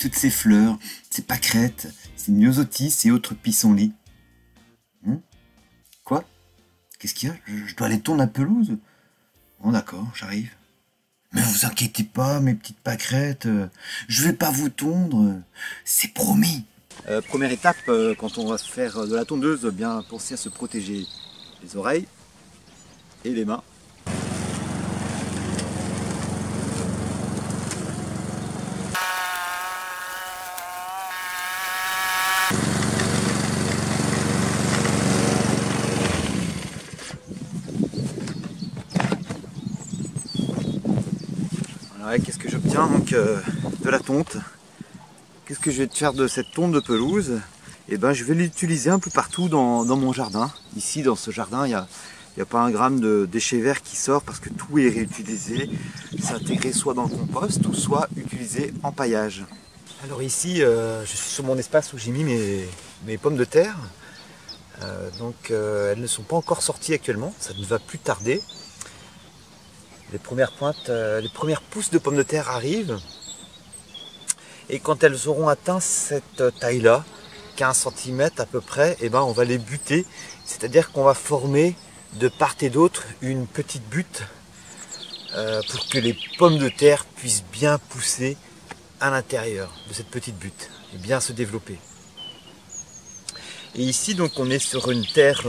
toutes ces fleurs, ces pâquerettes, ces myosotis et autres pissenlits. Quoi? Qu'est-ce qu'il y a? Je dois aller tondre la pelouse? Bon d'accord, j'arrive. Mais vous inquiétez pas, mes petites pâquerettes, je vais pas vous tondre, c'est promis. Première étape, quand on va faire de la tondeuse, bien penser à se protéger les oreilles et les mains. Alors, qu'est-ce que j'obtiens donc de la tonte? Qu'est-ce que je vais faire de cette tonte de pelouse? Eh ben, je vais l'utiliser un peu partout dans mon jardin. Ici, dans ce jardin, il n'y a pas un gramme de déchets verts qui sort parce que tout est réutilisé. C'est intégré soit dans le compost ou soit utilisé en paillage. Alors ici, je suis sur mon espace où j'ai mis mes pommes de terre. Elles ne sont pas encore sorties actuellement, ça ne va plus tarder. Les premières pointes, les premières pousses de pommes de terre arrivent. Et quand elles auront atteint cette taille-là, 15 cm à peu près, eh ben on va les buter. C'est-à-dire qu'on va former de part et d'autre une petite butte pour que les pommes de terre puissent bien pousser à l'intérieur de cette petite butte et bien se développer. Et ici donc on est sur une terre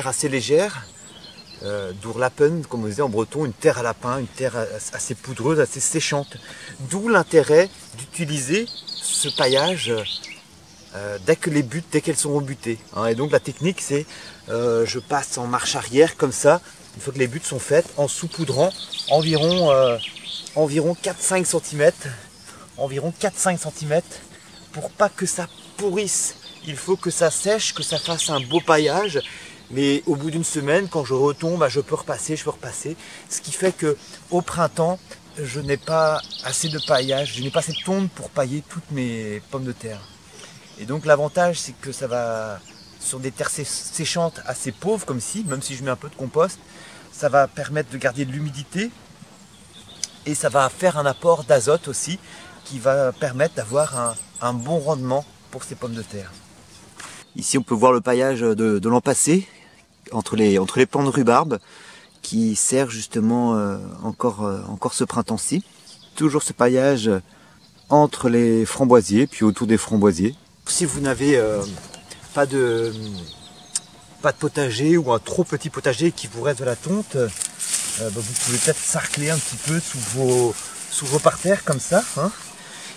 assez légère, d'Ourlapen, comme on disait en breton, une terre à lapin, une terre assez poudreuse, assez séchante. D'où l'intérêt d'utiliser ce paillage dès qu'elles seront butées. Et donc la technique c'est, je passe en marche arrière comme ça, une fois que les buttes sont faites, en saupoudrant environ 4-5 cm, environ 4-5 cm, pour pas que ça pourrisse. Il faut que ça sèche, que ça fasse un beau paillage. Mais au bout d'une semaine, quand je retombe, je peux repasser. Ce qui fait qu'au printemps, je n'ai pas assez de paillage, je n'ai pas assez de tonte pour pailler toutes mes pommes de terre. Et donc l'avantage, c'est que ça va, sur des terres séchantes assez pauvres comme ci, même si je mets un peu de compost, ça va permettre de garder de l'humidité et ça va faire un apport d'azote aussi qui va permettre d'avoir un bon rendement pour ces pommes de terre. Ici on peut voir le paillage de l'an passé entre les plants de rhubarbe qui sert justement encore ce printemps-ci. Toujours ce paillage entre les framboisiers puis autour des framboisiers. Si vous n'avez pas de potager ou un trop petit potager qui vous reste de la tonte, vous pouvez peut-être sarcler un petit peu sous vos parterres comme ça.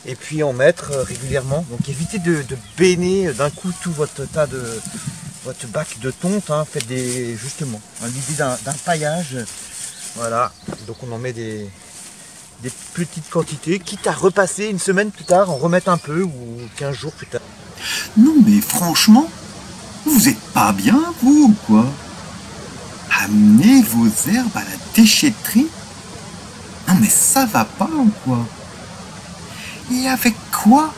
Et puis en mettre régulièrement. Donc évitez de béner d'un coup tout votre bac de tonte. Faites justement l'idée d'un paillage. Voilà. Donc on en met des petites quantités, quitte à repasser une semaine plus tard, en remettre un peu ou 15 jours plus tard. Non mais franchement, vous êtes pas bien vous ou quoi? Amenez vos herbes à la déchetterie? Non mais ça va pas ou quoi? Et avec quoi?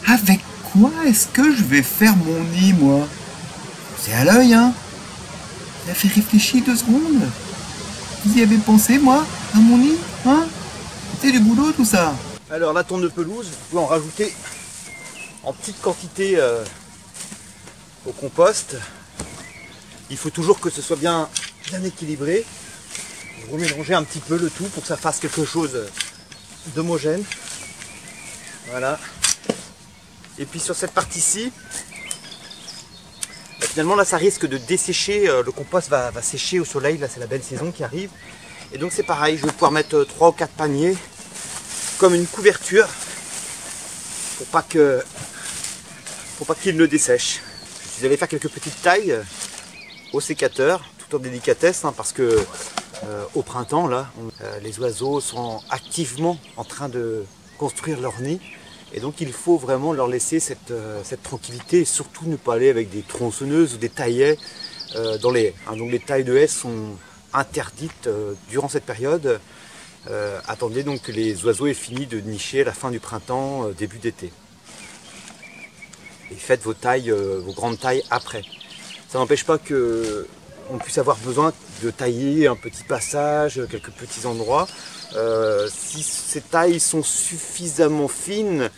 Avec quoi est-ce que je vais faire mon nid, moi? C'est à l'œil, hein? Ça fait réfléchir 2 secondes. Vous y avez pensé, moi, à mon nid, hein? C'est du boulot, tout ça. Alors, la tonte de pelouse, vous pouvez en rajouter en petite quantité au compost. Il faut toujours que ce soit bien équilibré. Vous remélangez un petit peu le tout pour que ça fasse quelque chose d'homogène. Voilà. Et puis sur cette partie-ci, finalement là ça risque de dessécher, le compost va sécher au soleil, là c'est la belle saison qui arrive. Et donc c'est pareil, je vais pouvoir mettre 3 ou 4 paniers comme une couverture pour pas qu'il ne dessèche. Je suis allé faire quelques petites tailles au sécateur, tout en délicatesse, parce que au printemps là, les oiseaux sont activement en train de construire leur nid et donc il faut vraiment leur laisser cette tranquillité et surtout ne pas aller avec des tronçonneuses ou des taillets dans les haies. Donc les tailles de haies sont interdites durant cette période. Attendez donc que les oiseaux aient fini de nicher à la fin du printemps, début d'été. Et faites vos grandes tailles après. Ça n'empêche pas qu'on puisse avoir besoin de tailler un petit passage, quelques petits endroits. Si ces tailles sont suffisamment fines,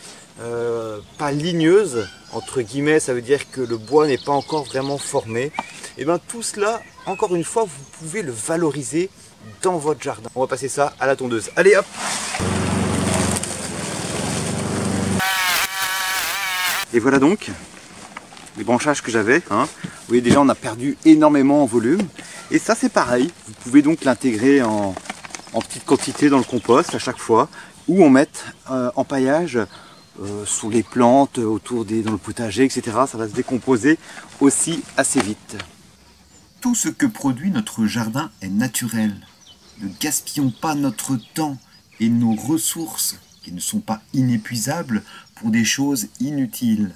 pas ligneuse, entre guillemets, ça veut dire que le bois n'est pas encore vraiment formé. Et bien tout cela, encore une fois, vous pouvez le valoriser dans votre jardin. On va passer ça à la tondeuse. Allez hop! Et voilà donc les branchages que j'avais. Vous voyez déjà on a perdu énormément en volume. Et ça c'est pareil, vous pouvez donc l'intégrer en petite quantité dans le compost à chaque fois. Ou en mettre en paillage sous les plantes, autour dans le potager, etc. Ça va se décomposer aussi assez vite. Tout ce que produit notre jardin est naturel. Ne gaspillons pas notre temps et nos ressources qui ne sont pas inépuisables pour des choses inutiles.